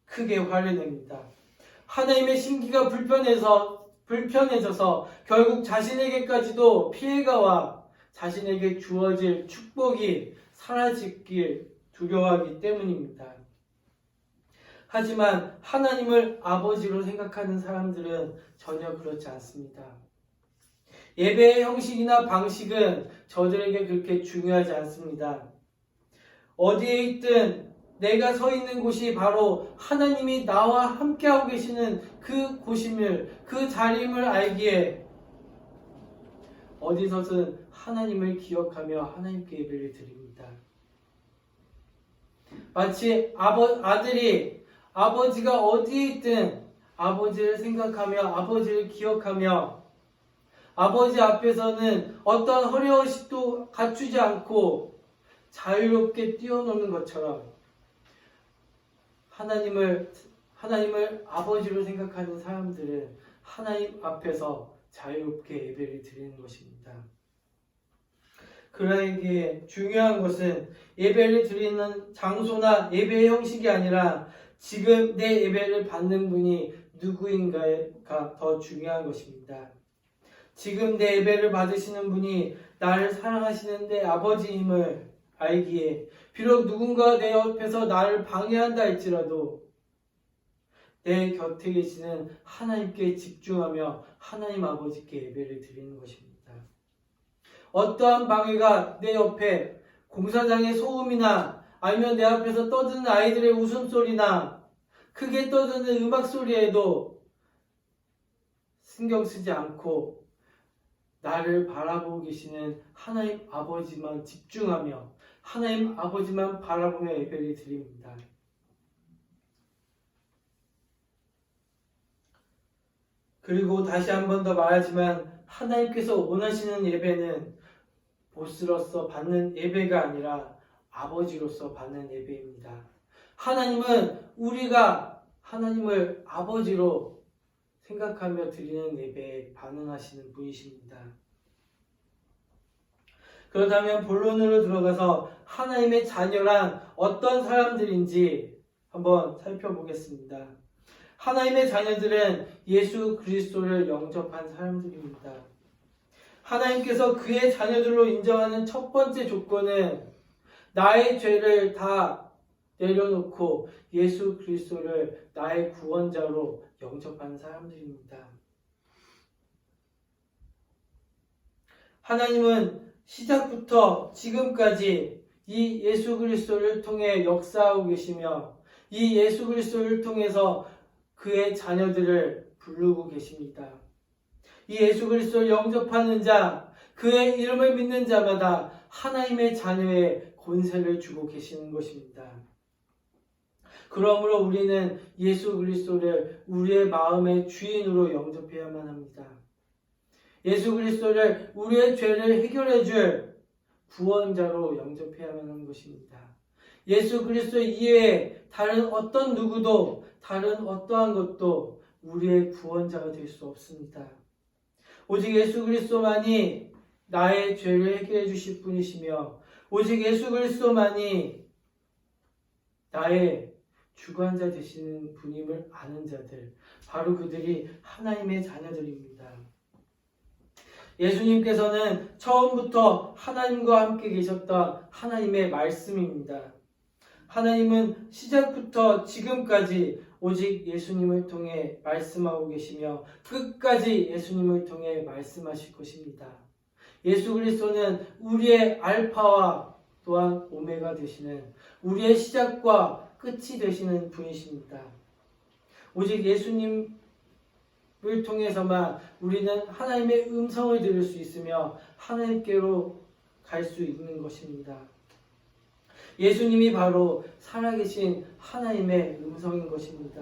크게 화를 냅니다. 하나님의 심기가 불편해져서 결국 자신에게까지도 피해가 와 자신에게 주어질 축복이 사라지길 두려워하기 때문입니다. 하지만 하나님을 아버지로 생각하는 사람들은 전혀 그렇지 않습니다. 예배의 형식이나 방식은 저들에게 그렇게 중요하지 않습니다. 어디에 있든 내가 서 있는 곳이 바로 하나님이 나와 함께하고 계시는 그 곳임을, 그 자리임을 알기에 어디서든 하나님을 기억하며 하나님께 예배를 드립니다. 마치 아들이 아버지가 어디에 있든 아버지를 생각하며 아버지를 기억하며 아버지 앞에서는 어떤 허례허식도 갖추지 않고 자유롭게 뛰어노는 것처럼 하나님을 아버지로 생각하는 사람들은 하나님 앞에서 자유롭게 예배를 드리는 것입니다. 그러기에 중요한 것은 예배를 드리는 장소나 예배의 형식이 아니라 지금 내 예배를 받는 분이 누구인가가 더 중요한 것입니다. 지금 내 예배를 받으시는 분이 나를 사랑하시는 내 아버지임을 알기에 비록 누군가 내 옆에서 나를 방해한다 할지라도 내 곁에 계시는 하나님께 집중하며 하나님 아버지께 예배를 드리는 것입니다. 어떠한 방해가 내 옆에 공사장의 소음이나 아니면 내 앞에서 떠드는 아이들의 웃음소리나 크게 떠드는 음악소리에도 신경 쓰지 않고 나를 바라보고 계시는 하나님 아버지만 집중하며 하나님 아버지만 바라보며 예배를 드립니다. 그리고 다시 한 번 더 말하지만 하나님께서 원하시는 예배는 보스로서 받는 예배가 아니라 아버지로서 받는 예배입니다. 하나님은 우리가 하나님을 아버지로 생각하며 드리는 예배에 반응하시는 분이십니다. 그렇다면 본론으로 들어가서 하나님의 자녀란 어떤 사람들인지 한번 살펴보겠습니다. 하나님의 자녀들은 예수 그리스도를 영접한 사람들입니다. 하나님께서 그의 자녀들로 인정하는 첫 번째 조건은 나의 죄를 다 내려놓고 예수 그리스도를 나의 구원자로 영접한 사람들입니다. 하나님은 시작부터 지금까지 이 예수 그리스도를 통해 역사하고 계시며 이 예수 그리스도를 통해서 그의 자녀들을 부르고 계십니다. 이 예수 그리스도를 영접하는 자, 그의 이름을 믿는 자마다 하나님의 자녀의 권세를 주고 계시는 것입니다. 그러므로 우리는 예수 그리스도를 우리의 마음의 주인으로 영접해야만 합니다. 예수 그리스도를 우리의 죄를 해결해 줄 구원자로 영접해야만 하는 것입니다. 예수 그리스도 이외에 다른 어떤 누구도 다른 어떠한 것도 우리의 구원자가 될 수 없습니다. 오직 예수 그리스도만이 나의 죄를 해결해 주실 분이시며 오직 예수 그리스도만이 나의 주관자 되시는 분임을 아는 자들, 바로 그들이 하나님의 자녀들입니다. 예수님께서는 처음부터 하나님과 함께 계셨던 하나님의 말씀입니다. 하나님은 시작부터 지금까지 오직 예수님을 통해 말씀하고 계시며 끝까지 예수님을 통해 말씀하실 것입니다. 예수 그리스도는 우리의 알파와 또한 오메가 되시는 우리의 시작과 끝이 되시는 분이십니다. 오직 예수님을 통해서만 우리는 하나님의 음성을 들을 수 있으며 하나님께로 갈 수 있는 것입니다. 예수님이 바로 살아계신 하나님의 음성인 것입니다.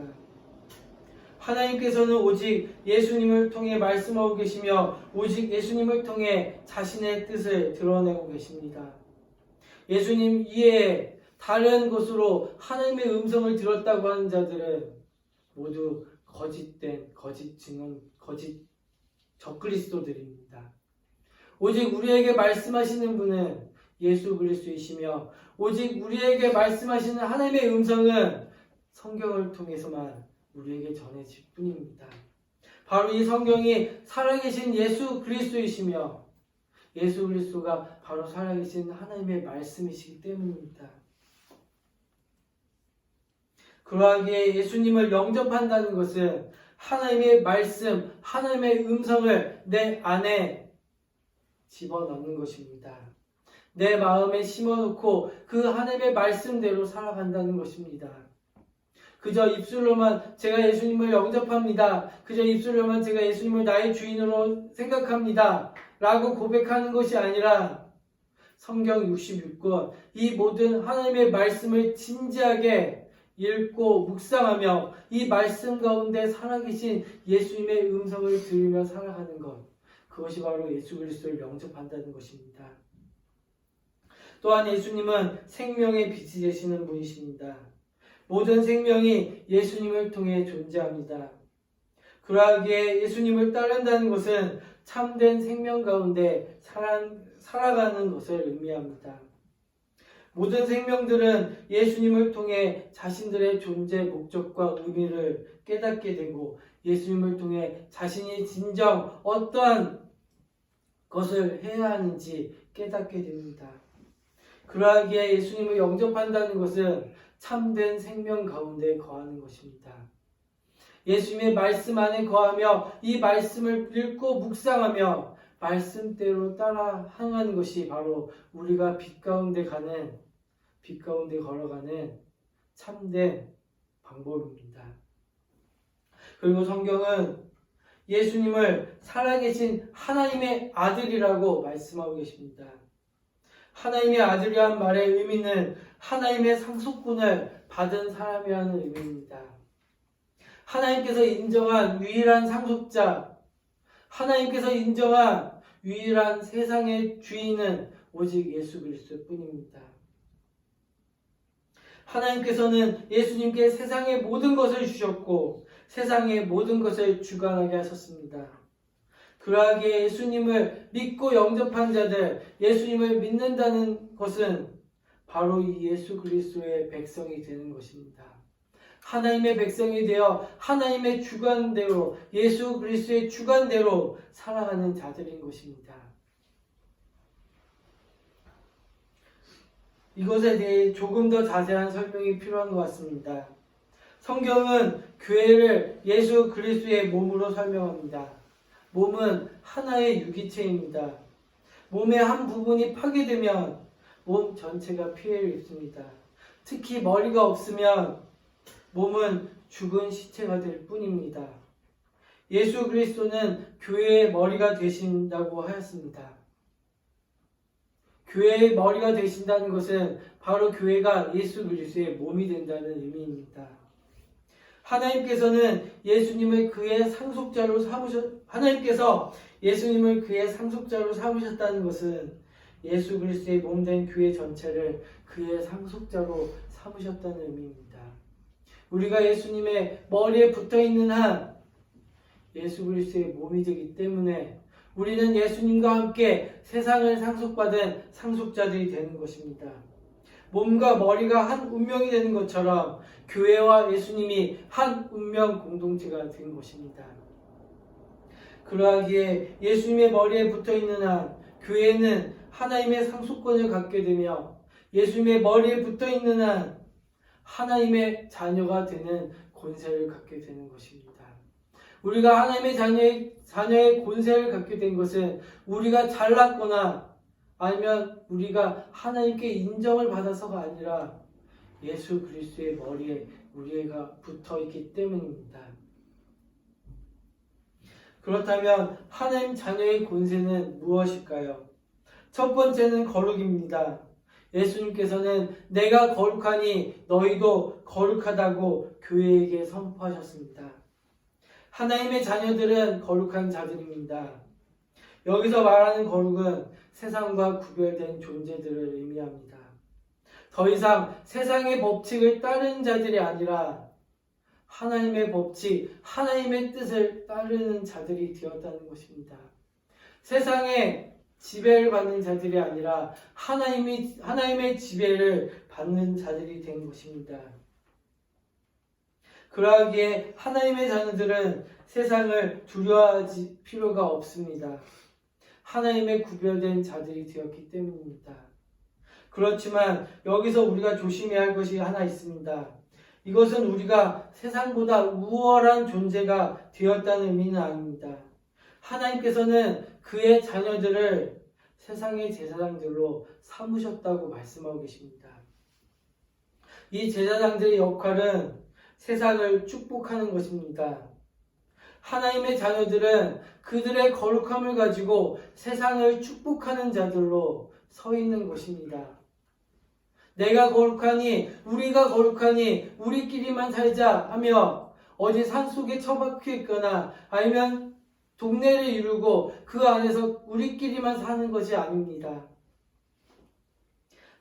하나님께서는 오직 예수님을 통해 말씀하고 계시며 오직 예수님을 통해 자신의 뜻을 드러내고 계십니다. 예수님 이외에 다른 것으로 하나님의 음성을 들었다고 하는 자들은 모두 거짓된 거짓 증언, 거짓 적그리스도들입니다. 오직 우리에게 말씀하시는 분은 예수 그리스도이시며 오직 우리에게 말씀하시는 하나님의 음성은 성경을 통해서만 우리에게 전해질 뿐입니다. 바로 이 성경이 살아계신 예수 그리스도이시며 예수 그리스도가 바로 살아계신 하나님의 말씀이시기 때문입니다. 그러하기에 예수님을 영접한다는 것은 하나님의 말씀, 하나님의 음성을 내 안에 집어넣는 것입니다. 내 마음에 심어놓고 그 하나님의 말씀대로 살아간다는 것입니다. 그저 입술로만 제가 예수님을 영접합니다. 그저 입술로만 제가 예수님을 나의 주인으로 생각합니다. 라고 고백하는 것이 아니라 성경 66권 이 모든 하나님의 말씀을 진지하게 읽고 묵상하며 이 말씀 가운데 살아계신 예수님의 음성을 들으며 살아가는 것, 그것이 바로 예수 그리스도를 영접한다는 것입니다. 또한 예수님은 생명의 빛이 되시는 분이십니다. 모든 생명이 예수님을 통해 존재합니다. 그러하기에 예수님을 따른다는 것은 참된 생명 가운데 살아가는 것을 의미합니다. 모든 생명들은 예수님을 통해 자신들의 존재 목적과 의미를 깨닫게 되고 예수님을 통해 자신이 진정 어떠한 것을 해야 하는지 깨닫게 됩니다. 그러하기에 예수님을 영접한다는 것은 참된 생명 가운데 거하는 것입니다. 예수님의 말씀 안에 거하며 이 말씀을 읽고 묵상하며 말씀대로 따라 행하는 것이 바로 우리가 빛 가운데 걸어가는 참된 방법입니다. 그리고 성경은 예수님을 살아계신 하나님의 아들이라고 말씀하고 계십니다. 하나님의 아들이란 말의 의미는 하나님의 상속권을 받은 사람이라는 의미입니다. 하나님께서 인정한 유일한 상속자, 하나님께서 인정한 유일한 세상의 주인은 오직 예수 그리스도뿐입니다. 하나님께서는 예수님께 세상의 모든 것을 주셨고 세상의 모든 것을 주관하게 하셨습니다. 그러하기에 예수님을 믿고 영접한 자들, 예수님을 믿는다는 것은 바로 이 예수 그리스도의 백성이 되는 것입니다. 하나님의 백성이 되어 하나님의 주관대로, 예수 그리스도의 주관대로 살아가는 자들인 것입니다. 이것에 대해 조금 더 자세한 설명이 필요한 것 같습니다. 성경은 교회를 예수 그리스도의 몸으로 설명합니다. 몸은 하나의 유기체입니다. 몸의 한 부분이 파괴되면 몸 전체가 피해를 입습니다. 특히 머리가 없으면 몸은 죽은 시체가 될 뿐입니다. 예수 그리스도는 교회의 머리가 되신다고 하였습니다. 교회의 머리가 되신다는 것은 바로 교회가 예수 그리스도의 몸이 된다는 의미입니다. 하나님께서 예수님을 그의 상속자로 삼으셨다는 것은 예수 그리스도의 몸된 교회 전체를 그의 상속자로 삼으셨다는 의미입니다. 우리가 예수님의 머리에 붙어있는 한 예수 그리스도의 몸이 되기 때문에 우리는 예수님과 함께 세상을 상속받은 상속자들이 되는 것입니다. 몸과 머리가 한 운명이 되는 것처럼 교회와 예수님이 한 운명 공동체가 된 것입니다. 그러하기에 예수님의 머리에 붙어있는 한 교회는 하나님의 상속권을 갖게 되며 예수님의 머리에 붙어있는 한 하나님의 자녀가 되는 권세를 갖게 되는 것입니다. 우리가 하나님의 자녀의 권세를 갖게 된 것은 우리가 잘났거나 아니면 우리가 하나님께 인정을 받아서가 아니라 예수 그리스도의 머리에 우리가 붙어있기 때문입니다. 그렇다면 하나님 자녀의 권세는 무엇일까요? 첫 번째는 거룩입니다. 예수님께서는 내가 거룩하니 너희도 거룩하다고 교회에게 선포하셨습니다. 하나님의 자녀들은 거룩한 자들입니다. 여기서 말하는 거룩은 세상과 구별된 존재들을 의미합니다. 더 이상 세상의 법칙을 따르는 자들이 아니라 하나님의 법칙, 하나님의 뜻을 따르는 자들이 되었다는 것입니다. 세상의 지배를 받는 자들이 아니라 하나님의 지배를 받는 자들이 된 것입니다. 그러하기에 하나님의 자녀들은 세상을 두려워할 필요가 없습니다. 하나님의 구별된 자들이 되었기 때문입니다. 그렇지만 여기서 우리가 조심해야 할 것이 하나 있습니다. 이것은 우리가 세상보다 우월한 존재가 되었다는 의미는 아닙니다. 하나님께서는 그의 자녀들을 세상의 제사장들로 삼으셨다고 말씀하고 계십니다. 이 제사장들의 역할은 세상을 축복하는 것입니다. 하나님의 자녀들은 그들의 거룩함을 가지고 세상을 축복하는 자들로 서 있는 것입니다. 내가 거룩하니 우리가 거룩하니 우리끼리만 살자 하며 어디 산속에 처박혀 있거나 아니면 동네를 이루고 그 안에서 우리끼리만 사는 것이 아닙니다.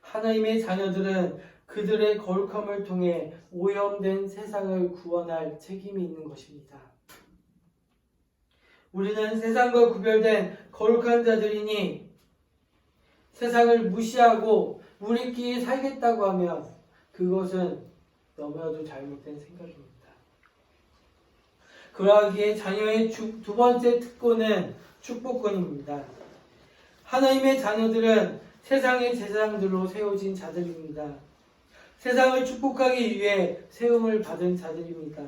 하나님의 자녀들은 그들의 거룩함을 통해 오염된 세상을 구원할 책임이 있는 것입니다. 우리는 세상과 구별된 거룩한 자들이니 세상을 무시하고 우리끼리 살겠다고 하면 그것은 너무나도 잘못된 생각입니다. 그러하기에 자녀의 두 번째 특권은 축복권입니다. 하나님의 자녀들은 세상의 제사장들로 세워진 자들입니다. 세상을 축복하기 위해 세움을 받은 자들입니다.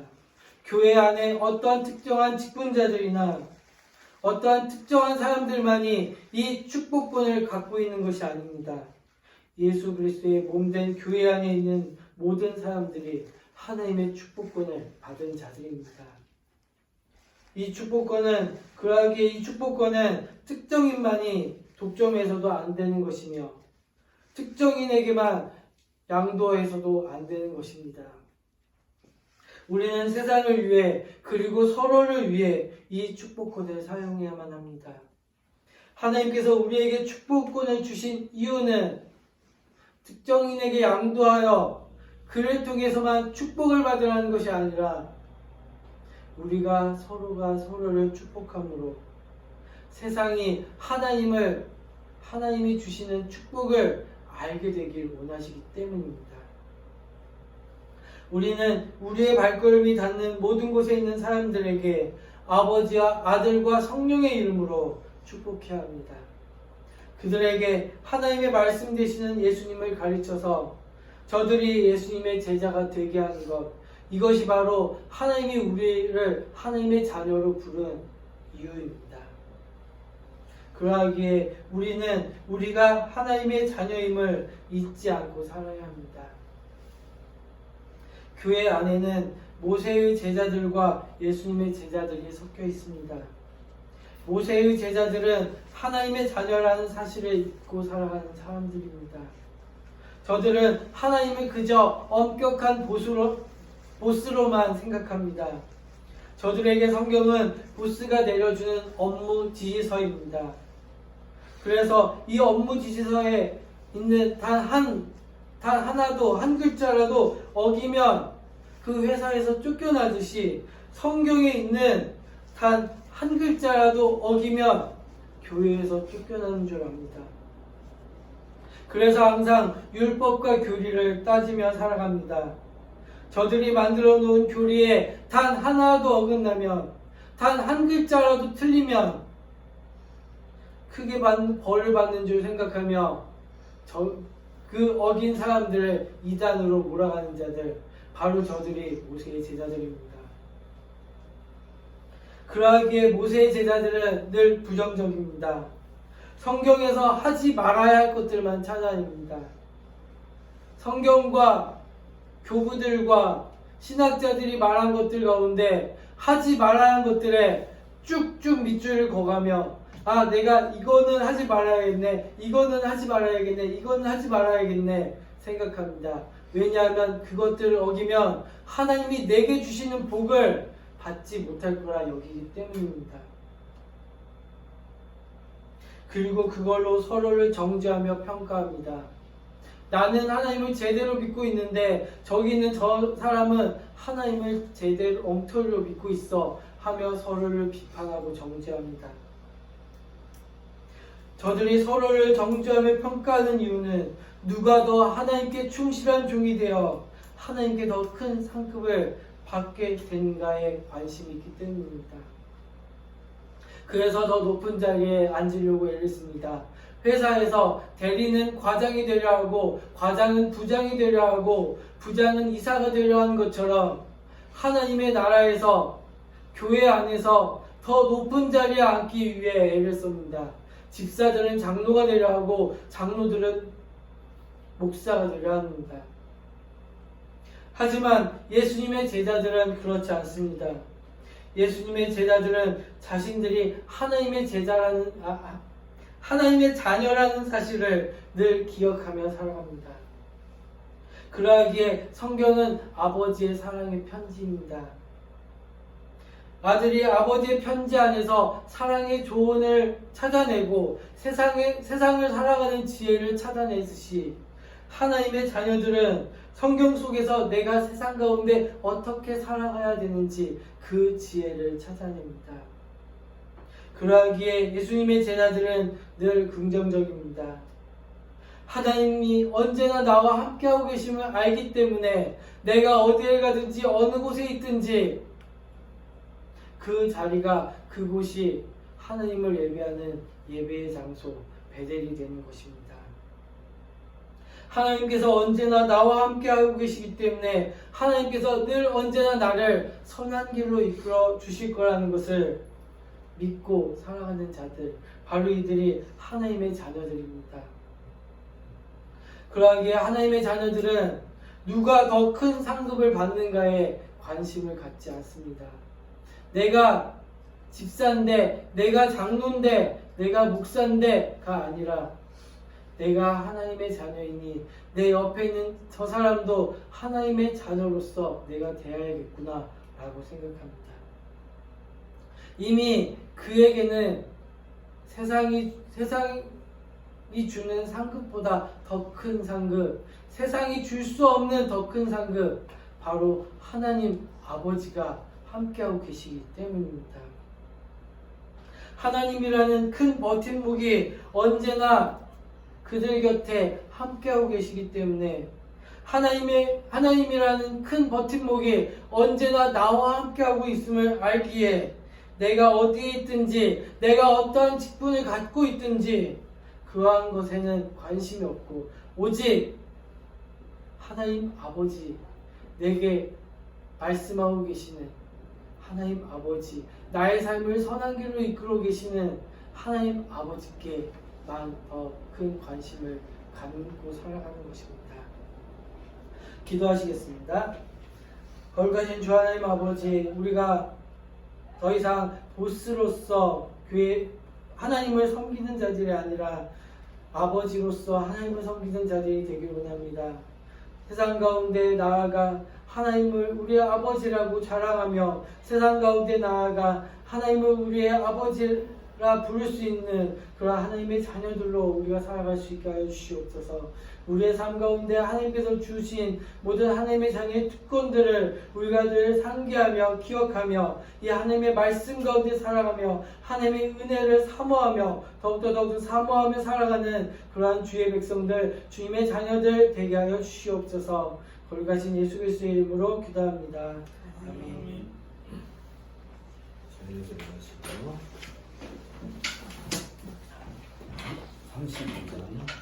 교회 안에 어떠한 특정한 직분자들이나 어떠한 특정한 사람들만이 이 축복권을 갖고 있는 것이 아닙니다. 예수 그리스도의 몸된 교회 안에 있는 모든 사람들이 하나님의 축복권을 받은 자들입니다. 이 축복권은 그러하기에 이 축복권은 특정인만이 독점해서도 안 되는 것이며 특정인에게만 양도해서도 안 되는 것입니다. 우리는 세상을 위해 그리고 서로를 위해 이 축복권을 사용해야만 합니다. 하나님께서 우리에게 축복권을 주신 이유는 특정인에게 양도하여 그를 통해서만 축복을 받으라는 것이 아니라 우리가 서로가 서로를 축복함으로 세상이 하나님이 주시는 축복을 알게 되길 원하시기 때문입니다. 우리는 우리의 발걸음이 닿는 모든 곳에 있는 사람들에게 아버지와 아들과 성령의 이름으로 축복해야 합니다. 그들에게 하나님의 말씀 되시는 예수님을 가르쳐서 저들이 예수님의 제자가 되게 하는 것, 이것이 바로 하나님이 우리를 하나님의 자녀로 부른 이유입니다. 그러하기에 우리는 우리가 하나님의 자녀임을 잊지 않고 살아야 합니다. 교회 안에는 모세의 제자들과 예수님의 제자들이 섞여 있습니다. 모세의 제자들은 하나님의 자녀라는 사실을 잊고 살아가는 사람들입니다. 저들은 하나님을 그저 엄격한 보스로만 생각합니다. 저들에게 성경은 보스가 내려주는 업무 지시서입니다. 그래서 이 업무 지시서에 있는 단 하나도 한 글자라도 어기면 그 회사에서 쫓겨나듯이 성경에 있는 단 한 글자라도 어기면 교회에서 쫓겨나는 줄 압니다. 그래서 항상 율법과 교리를 따지며 살아갑니다. 저들이 만들어 놓은 교리에 단 하나도 어긋나면, 단 한 글자라도 틀리면 크게 벌을 받는 줄 생각하며 그 어긴 사람들을 이단으로 몰아가는 자들, 바로 저들이 모세의 제자들입니다. 그러하기에 모세의 제자들은 늘 부정적입니다. 성경에서 하지 말아야 할 것들만 찾아냅니다. 성경과 교부들과 신학자들이 말한 것들 가운데 하지 말아야 할 것들에 쭉쭉 밑줄을 그어가며 내가 이거는 하지 말아야겠네, 이거는 하지 말아야겠네, 이거는 하지 말아야겠네 생각합니다. 왜냐하면 그것들을 어기면 하나님이 내게 주시는 복을 받지 못할 거라 여기기 때문입니다. 그리고 그걸로 서로를 정죄하며 평가합니다. 나는 하나님을 제대로 믿고 있는데 저기 있는 저 사람은 하나님을 제대로 엉터리로 믿고 있어 하며 서로를 비판하고 정죄합니다. 저들이 서로를 정죄하며 평가하는 이유는 누가 더 하나님께 충실한 종이 되어 하나님께 더 큰 상급을 받게 되는가에 관심이 있기 때문입니다. 그래서 더 높은 자리에 앉으려고 애를 씁니다. 회사에서 대리는 과장이 되려 하고 과장은 부장이 되려 하고 부장은 이사가 되려 하는 것처럼 하나님의 나라에서 교회 안에서 더 높은 자리에 앉기 위해 애를 씁니다. 집사들은 장로가 되려 하고 장로들은 목사가 되려 합니다. 하지만 예수님의 제자들은 그렇지 않습니다. 예수님의 제자들은 자신들이 하나님의 하나님의 자녀라는 사실을 늘 기억하며 살아갑니다. 그러하기에 성경은 아버지의 사랑의 편지입니다. 아들이 아버지의 편지 안에서 사랑의 조언을 찾아내고 세상을 살아가는 지혜를 찾아내듯이 하나님의 자녀들은 성경 속에서 내가 세상 가운데 어떻게 살아가야 되는지 그 지혜를 찾아냅니다. 그러하기에 예수님의 제자들은 늘 긍정적입니다. 하나님이 언제나 나와 함께하고 계심을 알기 때문에 내가 어디에 가든지 어느 곳에 있든지 그 자리가 그곳이 하나님을 예배하는 예배의 장소, 베델이 되는 것입니다. 하나님께서 언제나 나와 함께하고 계시기 때문에 하나님께서 늘 언제나 나를 선한 길로 이끌어 주실 거라는 것을 믿고 살아가는 자들, 바로 이들이 하나님의 자녀들입니다. 그러하기에 하나님의 자녀들은 누가 더 큰 상급을 받는가에 관심을 갖지 않습니다. 내가 집사인데, 내가 장로인데, 내가 목사인데가 아니라 내가 하나님의 자녀이니 내 옆에 있는 저 사람도 하나님의 자녀로서 내가 대해야겠구나 라고 생각합니다. 이미 그에게는 세상이 주는 상급보다 더 큰 상급, 세상이 줄 수 없는 더 큰 상급, 바로 하나님 아버지가 함께하고 계시기 때문입니다. 하나님이라는 큰 버팀목이 언제나 그들 곁에 함께하고 계시기 때문에 하나님이라는 큰 버팀목이 언제나 나와 함께하고 있음을 알기에 내가 어디에 있든지 내가 어떠한 직분을 갖고 있든지 그러한 것에는 관심이 없고 오직 하나님 아버지, 내게 말씀하고 계시는 하나님 아버지, 나의 삶을 선한 길로 이끌어 계시는 하나님 아버지께만 더 큰 관심을 갖고 살아가는 것입니다. 기도하시겠습니다. 거룩하신 주 하나님 아버지, 우리가 더 이상 보스로서 교회 하나님을 섬기는 자들이 아니라 아버지로서 하나님을 섬기는 자들이 되길 원합니다. 세상 가운데 나아가 하나님을 우리의 아버지라고 자랑하며 세상 가운데 나아가 하나님을 우리의 아버지라 부를 수 있는 그런 하나님의 자녀들로 우리가 살아갈 수 있게 하여 주시옵소서. 우리의 삶 가운데 하나님께서 주신 모든 하나님의 자녀의 특권들을 우리가 늘 상기하며 기억하며 이 하나님의 말씀 가운데 살아가며 하나님의 은혜를 사모하며 더욱더 사모하며 살아가는 그러한 주의 백성들, 주님의 자녀들 되게 하여 주시옵소서. 거룩하신 예수 그리스도의 이름으로 기도합니다. 아멘. 자리에서 일어나시고요. 30분 전하겠습니다.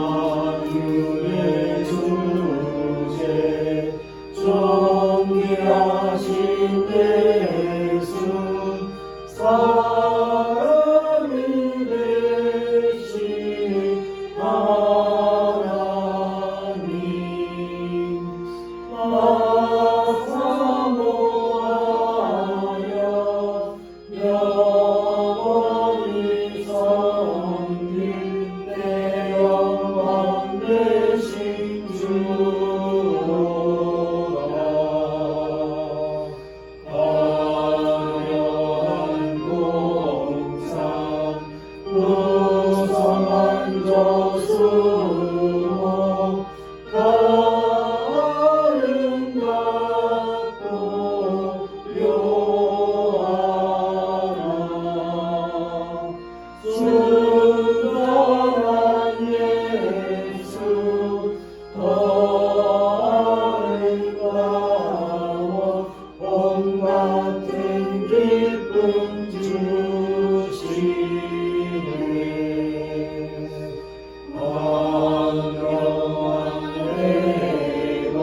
만유의 주제 존귀하신 예수 사람이 되신 하나님 사모하여 영원히 섬긴 내 영광 되신 주로라 화려한 공상 무성한 저수목 아름답고 묘하라 순전한 예수 더 아름다워 온 같은 기쁨 주시네 황영한 해가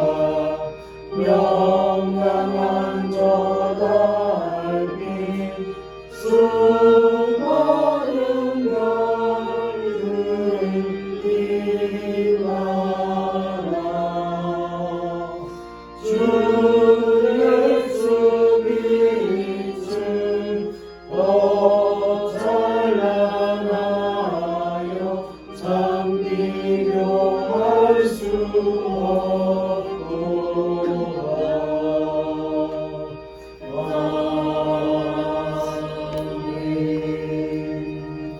명랑한 저 달빛 수많은 별들 빛나라 주 예수 빛은 더 찬란하여 참 비교할 수 없도다 아멘.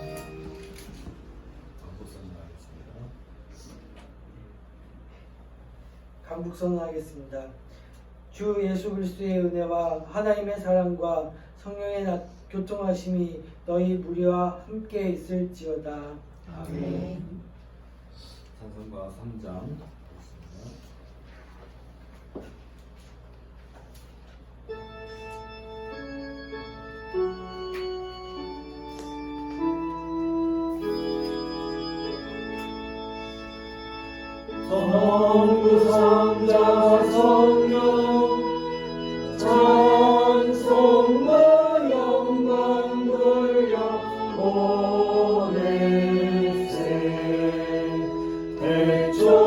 간북선언하겠습니다. 주 예수 그리스도의 은혜와 하나님의 사랑과 성령의 교통하심이 너희 무리와 함께 있을지어다. 아멘. 찬송가 3장 성부 성자 성령 찬송과 영광 돌려 보내세 태초